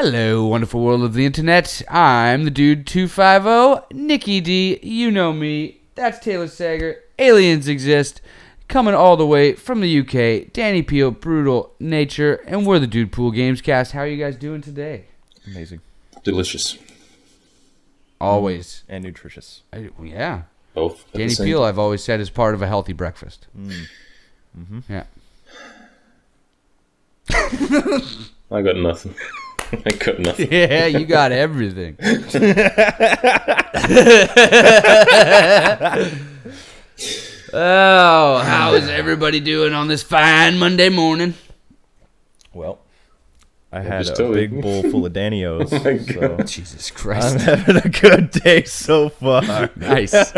Hello, wonderful world of the internet. I'm the dude 250, Nikki D. You know me. That's Taylor Sager. Aliens exist. Coming all the way from the UK, Danny Peel, Brutal Nature, and we're the DUDEPOOL Gamescast. How are you guys doing today? Amazing. Delicious. Always. And nutritious. Yeah. Both. Danny Peel, I've always said, is part of a healthy breakfast. Mm-hmm. Yeah. I got nothing. I got nothing. Yeah, you got everything. Oh, how is everybody doing on this fine Monday morning? Well, I had just a totally- big bowl full of Danios, Oh my so Jesus Christ. I'm having a good day so far. Nice.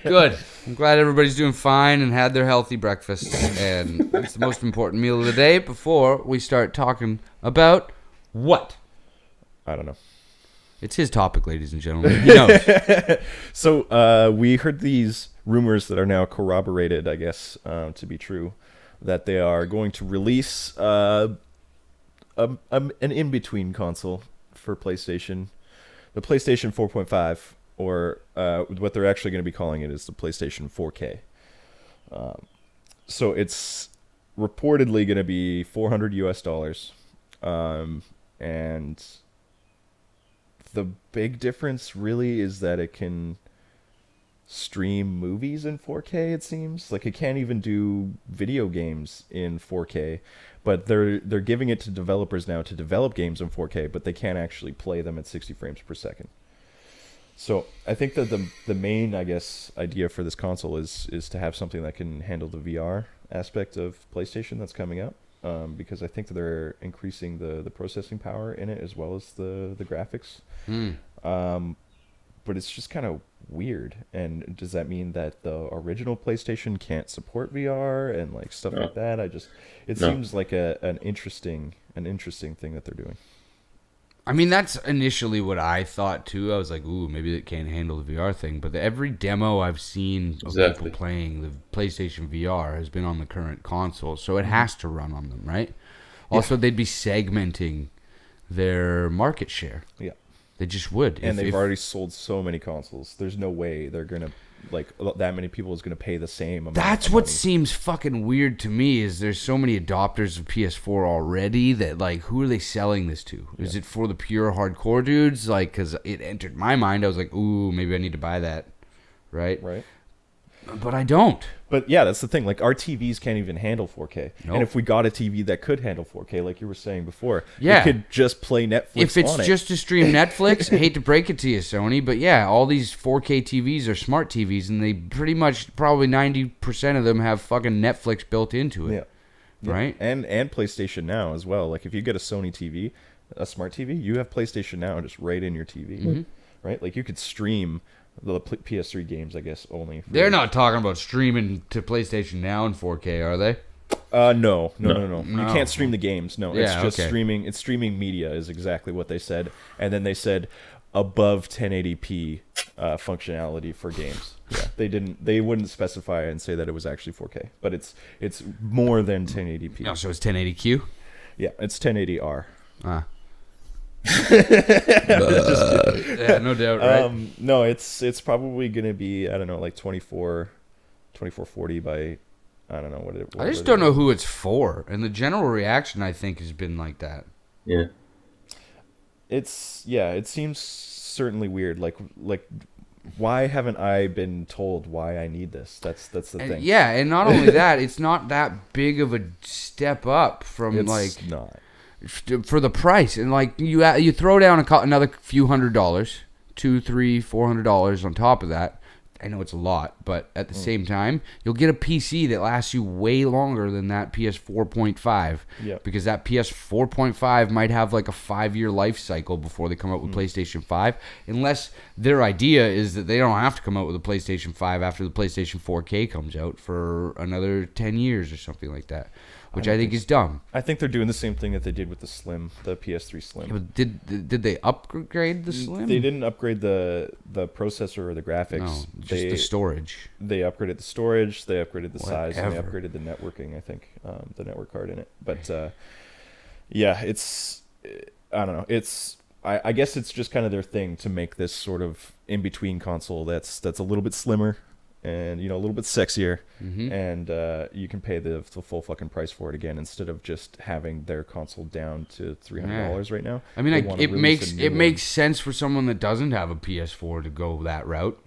Good. I'm glad everybody's doing fine and had their healthy breakfast. And it's the most important meal of the day before we start talking about what? I don't know. It's his topic, ladies and gentlemen. He knows. So we heard these rumors that are now corroborated, I guess, to be true, that they are going to release an in-between console for PlayStation, the PlayStation 4.5, or what they're actually going to be calling it is the PlayStation 4K. So it's reportedly going to be $400 US, and the big difference really is that it can stream movies in 4K, it seems. Like, it can't even do video games in 4K, but they're giving it to developers now to develop games in 4K, but they can't actually play them at 60 frames per second. So I think that the main, I guess, idea for this console is to have something that can handle the VR aspect of PlayStation that's coming up, because I think that they're increasing the processing power in it as well as the graphics. But it's just kind of weird. And does that mean that the original PlayStation can't support VR and like stuff like that? It seems like an interesting thing that they're doing. I mean, that's initially what I thought, too. I was like, ooh, maybe it can't handle the VR thing. But every demo I've seen of people playing the PlayStation VR has been on the current console. So it has to run on them, right? Also, they'd be segmenting their market share. Yeah. They just would. And they've already sold so many consoles. There's no way they're going to, like, that many people is going to pay the same amount. That's what seems fucking weird to me, is there's so many adopters of PS4 already that, like, who are they selling this to? Is it for the pure hardcore dudes? Like, because it entered my mind. I was like, ooh, maybe I need to buy that. Right? But I don't. But yeah, that's the thing. Like, our TVs can't even handle 4K. Nope. And if we got a TV that could handle 4K, like you were saying before, Yeah. it could just play Netflix If it's on it. just to stream Netflix, I hate to break it to you, Sony, but yeah, all these 4K TVs are smart TVs, and they pretty much, probably 90% of them have fucking Netflix built into it. Yeah. Right? And PlayStation Now as well. Like, if you get a Sony TV, a smart TV, you have PlayStation Now just right in your TV. Right? Like, you could stream the PS3 games, I guess, only. They're not talking about streaming to PlayStation Now in 4K, are they? No. You can't stream the games. No, it's Yeah, just okay. streaming. It's streaming media is exactly what they said. And then they said above 1080p functionality for games. Yeah, they wouldn't specify and say that it was actually 4K, but it's more than 1080p. Oh, so it's 1080Q? Yeah, it's 1080R. Yeah, no doubt, right? No, it's probably gonna be, I don't know, like 2440 by, I don't know what it. I just don't know who it's for, and the general reaction, I think, has been like that. Yeah. It seems certainly weird. Like why haven't I been told why I need this? That's the thing. Yeah, and not only that, it's not that big of a step up from It's not. for the price, and like you throw down another few $100, $200, $300, $400 on top of that. I know it's a lot, but at the same time, you'll get a PC that lasts you way longer than that PS4.5. Yeah. Because that PS4.5 might have like a 5-year life cycle before they come out with PlayStation 5, unless their idea is that they don't have to come out with a PlayStation 5 after the PlayStation 4K comes out for another 10 years or something like that. which I think is dumb. I think they're doing the same thing that they did with the Slim, the PS3 Slim. Yeah, but did they upgrade the Slim? They didn't upgrade the processor or the graphics. No, just the storage. They upgraded the storage, they upgraded the size, and they Whatever. upgraded the networking, I think, the network card in it. But, yeah, it's... I don't know. It's... I guess it's just kind of their thing to make this sort of in-between console that's a little bit slimmer and, you know, a little bit sexier. Mm-hmm. And you can pay the full fucking price for it again instead of just having their console down to $300 right now. I mean, it makes sense for someone that doesn't have a PS4 to go that route.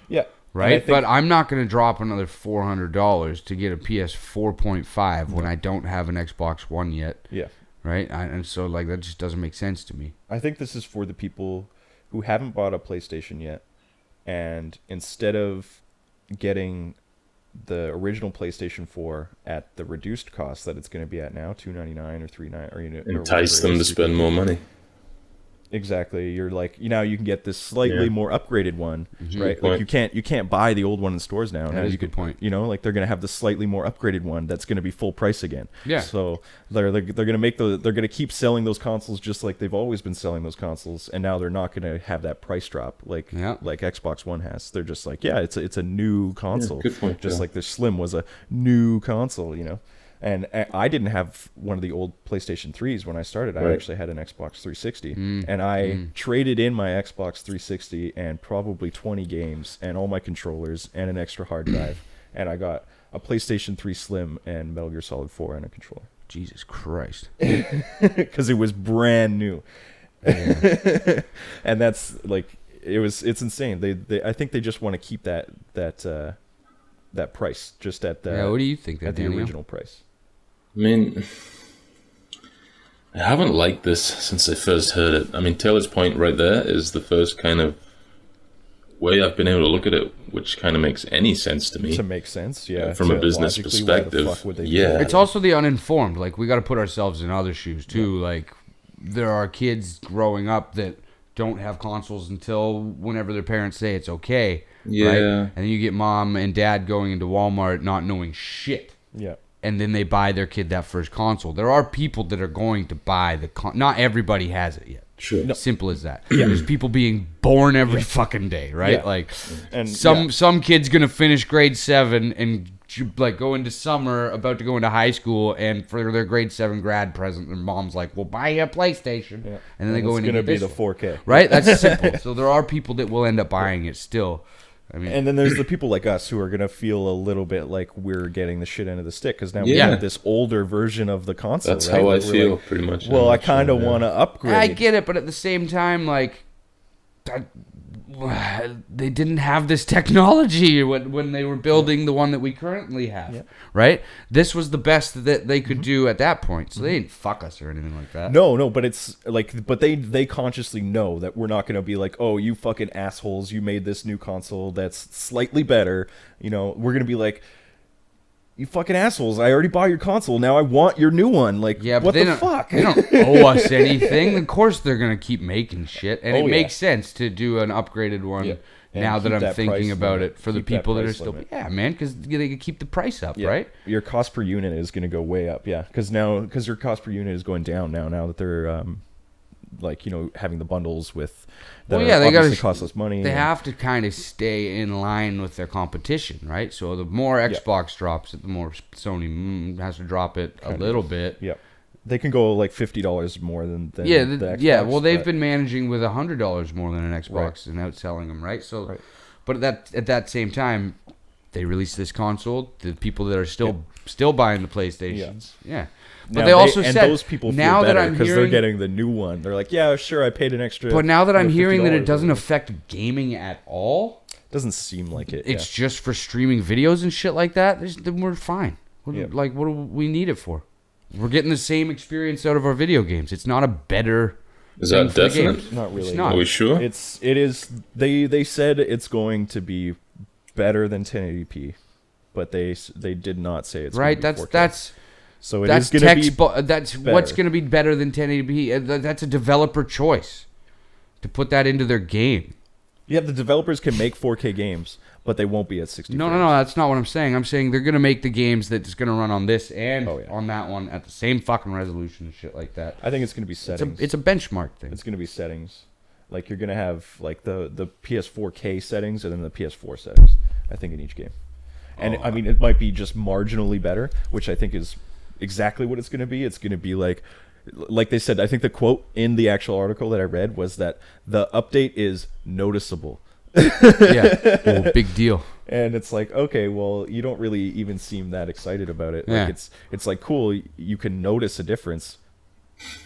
Yeah. Right? But I'm not going to drop another $400 to get a PS4.5 when I don't have an Xbox One yet. Yeah. Right? And so, like, that just doesn't make sense to me. I think this is for the people who haven't bought a PlayStation yet, and instead of getting the original PlayStation 4 at the reduced cost that it's going to be at now, $299 or $399, or, you know, entice them to spend more money. Exactly. You're like, you know, you can get this slightly more upgraded one, right? Good like you can't buy the old one in stores now. Now is you a good point. You know, like they're gonna have the slightly more upgraded one that's gonna be full price again. Yeah. So they're gonna keep selling those consoles just like they've always been selling those consoles, and now they're not gonna have that price drop like Xbox One has. They're just like, yeah, it's a new console. Yeah, good point, just like the Slim was a new console, you know. And I didn't have one of the old PlayStation 3s when I started. I actually had an Xbox 360. And I traded in my Xbox 360 and probably 20 games and all my controllers and an extra hard drive. And I got a PlayStation 3 Slim and Metal Gear Solid 4 and a controller. Jesus Christ. Because it was brand new. Yeah. And that's like, it's insane. They I think they just want to keep that price just at the, what do you think at the original price. I mean, I haven't liked this since I first heard it. I mean, Taylor's point right there is the first kind of way I've been able to look at it, which kind of makes any sense to me. To make sense, yeah. From a business perspective, It's also the uninformed. Like, we got to put ourselves in other shoes, too. Yeah. Like, there are kids growing up that don't have consoles until whenever their parents say it's okay. Yeah. Right? And then you get mom and dad going into Walmart not knowing shit. Yeah. And then they buy their kid that first console. There are people that are going to buy not everybody has it yet. Sure. No. Simple as that. Yeah. There's people being born every fucking day, right? Yeah. Like, and some kid's gonna finish grade 7 and like go into summer, about to go into high school, and for their grade 7 grad present, their mom's like, "Well, buy you a PlayStation," and then they go into it's gonna be the 4K, right? That's simple. So there are people that will end up buying it still. I mean, and then there's the people like us who are gonna feel a little bit like we're getting the shit end of the stick because now we have this older version of the console. That's how I feel, like, pretty much. Well, I kind of want to upgrade. I get it, but at the same time, like, they didn't have this technology when they were building the one that we currently have, right? This was the best that they could do at that point, so they didn't fuck us or anything like that. No, but it's like, but they consciously know that we're not going to be like, oh, you fucking assholes, you made this new console that's slightly better. You know, we're going to be like, you fucking assholes, I already bought your console, now I want your new one. Like, what the fuck? They don't owe us anything. Of course they're going to keep making shit. And it makes sense to do an upgraded one now that I'm thinking about it for the people that are still... Limit. Yeah, man, because they can keep the price up, right? Your cost per unit is going to go way up, because your cost per unit is going down now that they're... like, you know, having the bundles with that they obviously cost less money. They have to kind of stay in line with their competition, right? So the more Xbox drops it, the more Sony has to drop it a little bit. Yeah. They can go like $50 more than the Xbox. Well, they've been managing with $100 more than an Xbox and outselling them, right? So, but at that same time, they release this console. The people that are still buying the PlayStations, But they also said those people now feel that I'm because hearing, they're getting the new one. They're like, yeah, sure, I paid an extra. But now that I'm hearing that it doesn't affect gaming at all, doesn't seem like it. It's just for streaming videos and shit like that. Then we're fine. Like, what do we need it for? We're getting the same experience out of our video games. It's not a better. Is that definite? Not really. It's not. Are we sure? It is. They said it's going to be better than 1080p, but they did not say it's right. Going to be 4K. That's. So it is going to be that's better. What's going to be better than 1080p. That's a developer choice to put that into their game. Yeah, the developers can make 4K games, but they won't be at 60 No, frames. no, that's not what I'm saying. I'm saying they're going to make the games that's going to run on this and Oh, yeah. on that one at the same fucking resolution and shit like that. I think it's going to be settings. It's a benchmark thing. It's going to be settings. Like, you're going to have, like, the PS4K settings and then the PS4 settings, I think, in each game. And, I mean, it might be just marginally better, which I think is exactly what it's going to be. It's going to be like they said, I think the quote in the actual article that I read was that the update is noticeable. Yeah, oh, big deal. And it's like, okay, well, you don't really even seem that excited about it. Yeah. Like, it's like, cool, you can notice a difference.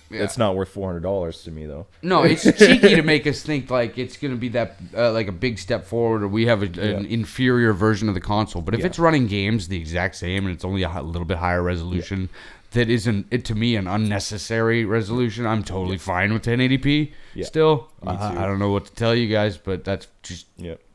Yeah. It's not worth $400 to me, though. No, it's cheeky to make us think like it's going to be that like a big step forward, or we have an inferior version of the console. But if it's running games the exact same and it's only a little bit higher resolution, that isn't it to me an unnecessary resolution. I'm totally fine with 1080p. Yeah. Still, Me too. I don't know what to tell you guys, but that's just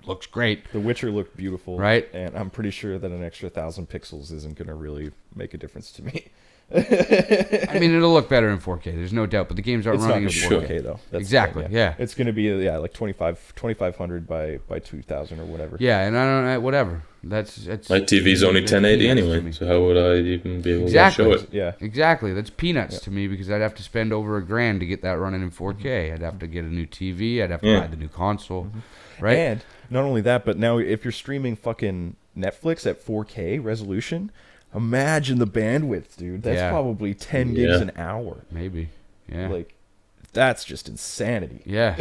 looks great. The Witcher looked beautiful, Right? And I'm pretty sure that an extra 1,000 pixels isn't going to really make a difference to me. I mean, it'll look better in 4K. There's no doubt, but the games aren't It's not running going in to 4K. be 4K though. That's Exactly, the thing, yeah. It's going to be like 2500 by 2000 or whatever. Yeah, and I don't whatever. That's My TV's only 1080 anyway, so how would I even be able to show it? Yeah. Exactly. That's peanuts to me because I'd have to spend over $1,000 to get that running in 4K. I'd have to get a new TV. I'd have to buy the new console. Right? And not only that, but now if you're streaming fucking Netflix at 4K resolution, imagine the bandwidth, dude. That's probably 10 gigs an hour. Maybe. Yeah. Like, that's just insanity. Yeah.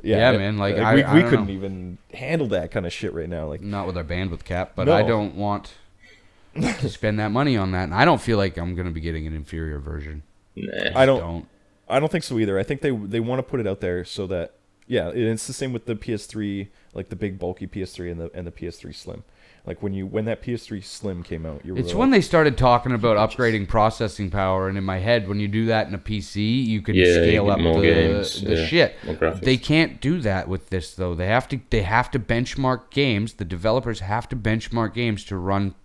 Yeah, man. Like, we don't couldn't know. even handle that kind of shit right now. Like, Not with our bandwidth cap, but No. I don't want to spend that money on that. And I don't feel like I'm going to be getting an inferior version. Nah. I don't think so either. I think they want to put it out there so that and it's the same with the PS3, like the big bulky PS3 and the PS3 Slim. Like when that PS3 Slim came out, It's when they started talking about upgrading processing power, and in my head, when you do that in a PC, you can scale up more games, the shit. more graphics. They can't do that with this though. They have to benchmark games. The developers have to benchmark games to run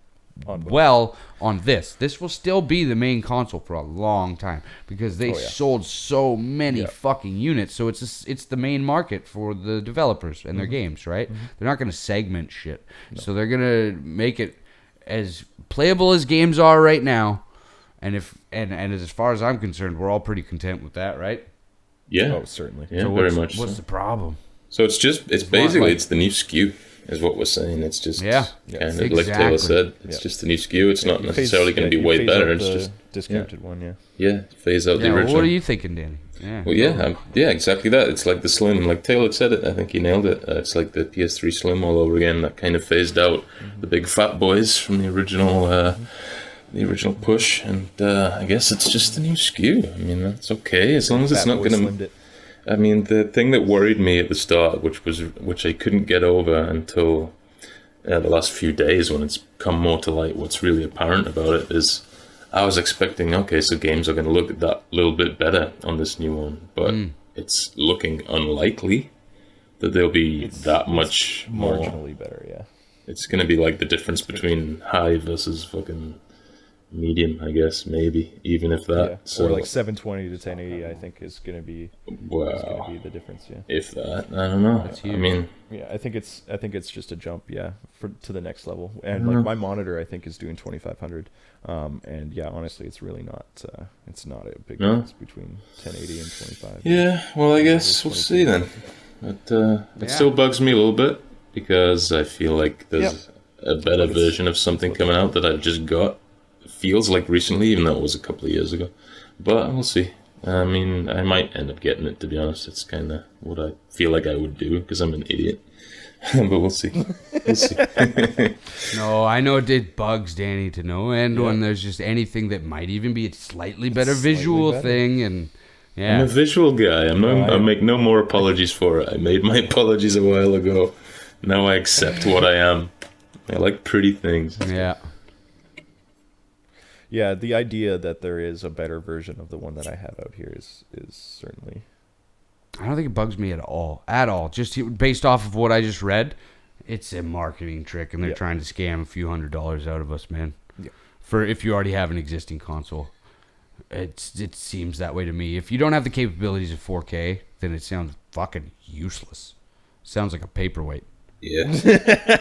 well on this. This will still be the main console for a long time because they sold so many fucking units. So it's the main market for the developers and their games, right? They're not going to segment shit. So they're going to make it as playable as games are right now. And as far as I'm concerned, we're all pretty content with that, right? Yeah. Oh, certainly. Yeah, So very much. What's so. the problem? So it's basically it's the new SKU, is what we're saying. It's just kind of like Taylor said. It's just the new SKU. It's not necessarily going to be way better. It's just discounted one. phase out the Yeah, original. what are you thinking, Danny? Yeah. Well, exactly that. It's like the Slim, like Taylor said it. I think he nailed it. It's like the PS3 Slim all over again. That kind of phased out the big fat boys from the original push, and I guess it's just the new SKU. I mean, that's okay as long as it's not going to. I mean, the thing that worried me at the start, which I couldn't get over until the last few days when it's come more to light, what's really apparent about it is I was expecting, okay, so games are going to look that little bit better on this new one, but it's looking unlikely that they'll be that much more. Marginally better, yeah. It's going to be like the difference between high versus fucking medium, I guess, maybe, even if that. Yeah. So Or like 720 to 1080, I think is going to be the difference. Yeah. If that, I don't know. I mean, yeah, I think it's just a jump, to the next level. And like my monitor, I think is doing 2500. And yeah, honestly, it's really not. It's not a big difference between 1080 and 25. Yeah. Well, I guess we'll see then. But it still bugs me a little bit because I feel like there's a better version of something coming out that I've just got. Feels like recently, even though it was a couple of years ago. But we'll see. I mean, I might end up getting it, to be honest. It's kind of what I feel like I would do, because I'm an idiot. But we'll see. We'll see. No, I know it bugs Danny to no end when there's just anything that might even be a slightly better visual thing. And I'm a visual guy. I make no more apologies for it. I made my apologies a while ago. Now I accept what I am. I like pretty things. Yeah. Yeah, the idea that there is a better version of the one that I have out here is certainly. I don't think it bugs me at all. At all. Just based off of what I just read, it's a marketing trick, and they're trying to scam a few $100s out of us, man. Yeah. For if you already have an existing console, it seems that way to me. If you don't have the capabilities of 4K, then it sounds fucking useless. Sounds like a paperweight. Yeah.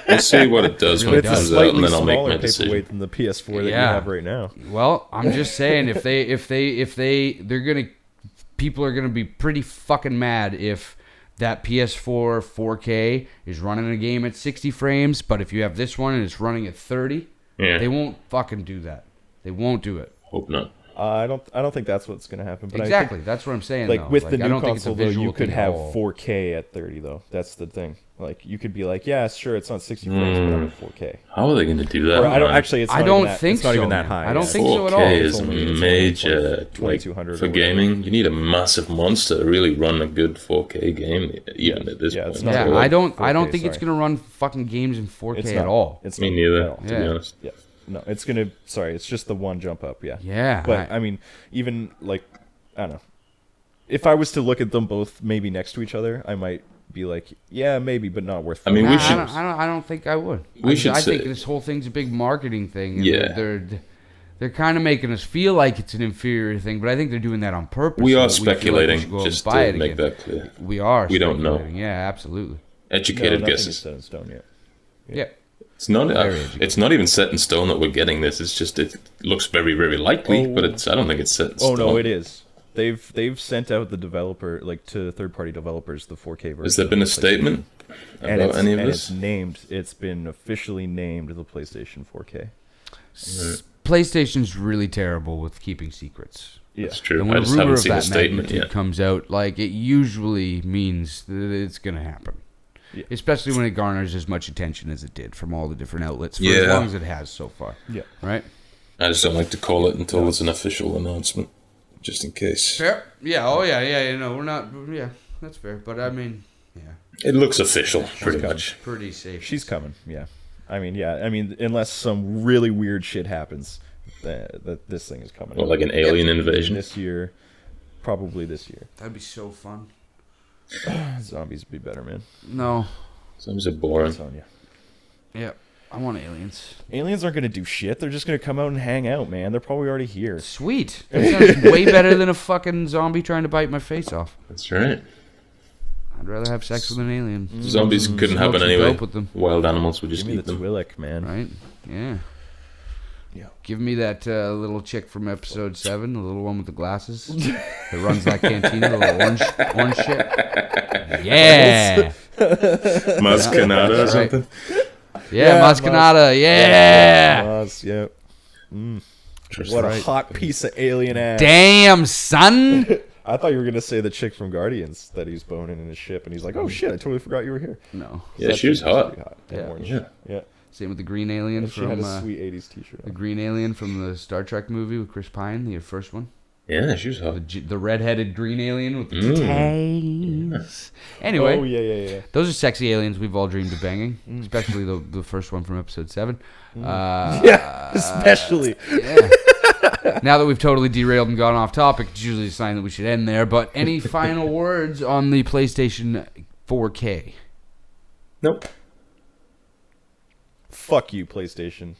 We'll see what it does when it comes out, and then I'll make my decision. Paperweight than the PS4 that you have right now. Well, I'm just saying, people are gonna be pretty fucking mad if that PS4 4K is running a game at 60 frames, but if you have this one and it's running at 30, they won't fucking do that. They won't do it. Hope not. I don't think that's what's going to happen. But exactly, I think, that's what I'm saying. Like though. with like, the new console, though, you could have all. 4K at 30, though. That's the thing. Like you could be like, yeah, sure, it's not 60 frames, but I'm at 4K. How are they going to do that? Or I don't actually. It's not I don't even that, think it's not so, even that man. high. I don't think so at all. 4K is major. 2200 for gaming, you need a massive monster to really run a good 4K game, even at this point. It's not I don't 4K, think it's going to run fucking games in 4K at all. It's me not neither, at all. to be honest. Yeah. No, it's gonna. Sorry, it's just the one jump up. Yeah. Yeah. But I mean, even like, I don't know. If I was to look at them both maybe next to each other, I might be like, yeah, maybe, but not worth. I mean, we should. I don't think I would. I think this whole thing's a big marketing thing. And Yeah. They're kind of making us feel like it's an inferior thing, but I think they're doing that on purpose. We so are that feel like we speculating, should go out just and buy to it make again. that clear. We are. We don't know. speculating. Yeah, absolutely. Educated nothing guesses. is set in stone yet. Yeah. It's not even set in stone that we're getting this. It's just it looks very, very likely, but I don't think it's set in stone. Oh no, it is. They've sent out the developer to third-party developers the 4K version. Has there been a statement about any of this? It's been officially named the PlayStation 4K. PlayStation's really terrible with keeping secrets. Yeah. That's true. And when I a just rumor haven't of seen a that statement magnitude yet. comes out, like it usually means that it's going to happen. Yeah. Especially when it garners as much attention as it did from all the different outlets for as long as it has so far. Yeah. Right? I just don't like to call it until it's an official announcement, just in case. Fair. Yeah. Oh, yeah. You know, we're not. Yeah, that's fair. But I mean, yeah. It looks official, pretty much. Pretty safe. She's coming. Yeah. I mean, unless some really weird shit happens, that this thing is coming. Well, like an alien invasion this year, probably this year. That'd be so fun. Zombies would be better, man. No. Zombies are boring. I'm telling you. Yeah. I want aliens. Aliens aren't going to do shit. They're just going to come out and hang out, man. They're probably already here. Sweet. That sounds way better than a fucking zombie trying to bite my face off. That's right. I'd rather have sex with an alien. Zombies couldn't happen some anyway. dope with them. Wild animals would just Give me eat the them. Twi'lek, man. Right? Yeah. Yeah. Give me that little chick from episode 7, the little one with the glasses that runs that cantina, the little orange shit. Yeah. Mascanada or something. Yeah, Mascanada. Yeah. Maz, yeah. Just What right. a hot piece of alien ass. Damn, son. I thought you were going to say the chick from Guardians that he's boning in his ship, and he's like, oh shit, I totally forgot you were here. No. Yeah, she was hot. Yeah. Orange. Yeah. Yeah. Same with the green alien She from had a sweet 80s t-shirt the on. green alien from the Star Trek movie with Chris Pine, the first one. Yeah, she was hot. The redheaded green alien with the tails. Anyway. Oh, yeah. Those are sexy aliens we've all dreamed of banging, especially the first one from episode 7. Yeah, especially. Yeah. Now that we've totally derailed and gone off topic, it's usually a sign that we should end there. But any final words on the PlayStation 4K? Nope. Fuck you, PlayStation.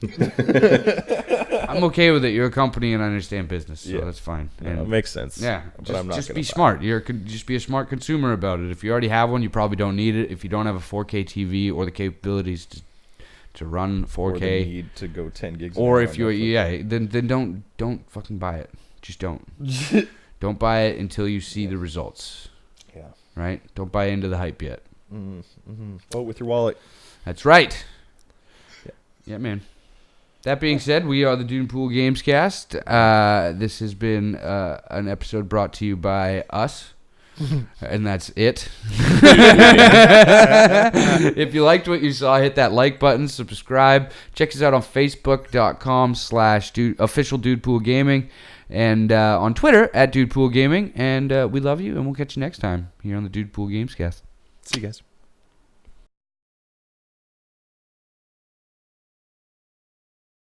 I'm okay with it. You're a company and I understand business, so that's fine. Yeah, And it makes sense. yeah, but I'm not just gonna be buy smart. Just be a smart consumer about it. If you already have one, you probably don't need it. If you don't have a 4K TV or the capabilities to run 4K, Or the need to go 10 gigs. or an if you hour then don't fucking buy it. Just don't. Don't buy it until you see the results. Yeah. Right? Don't buy into the hype yet. Vote with your wallet. That's right. Yeah, man. That being said, we are the DUDEPOOL Gamescast. This has been an episode brought to you by us. And that's it. If you liked what you saw, hit that like button, subscribe. Check us out on Facebook.com/official DUDEPOOL Gaming, and on Twitter @DUDEPOOL Gaming. And we love you, and we'll catch you next time here on the DUDEPOOL Gamescast. See you guys.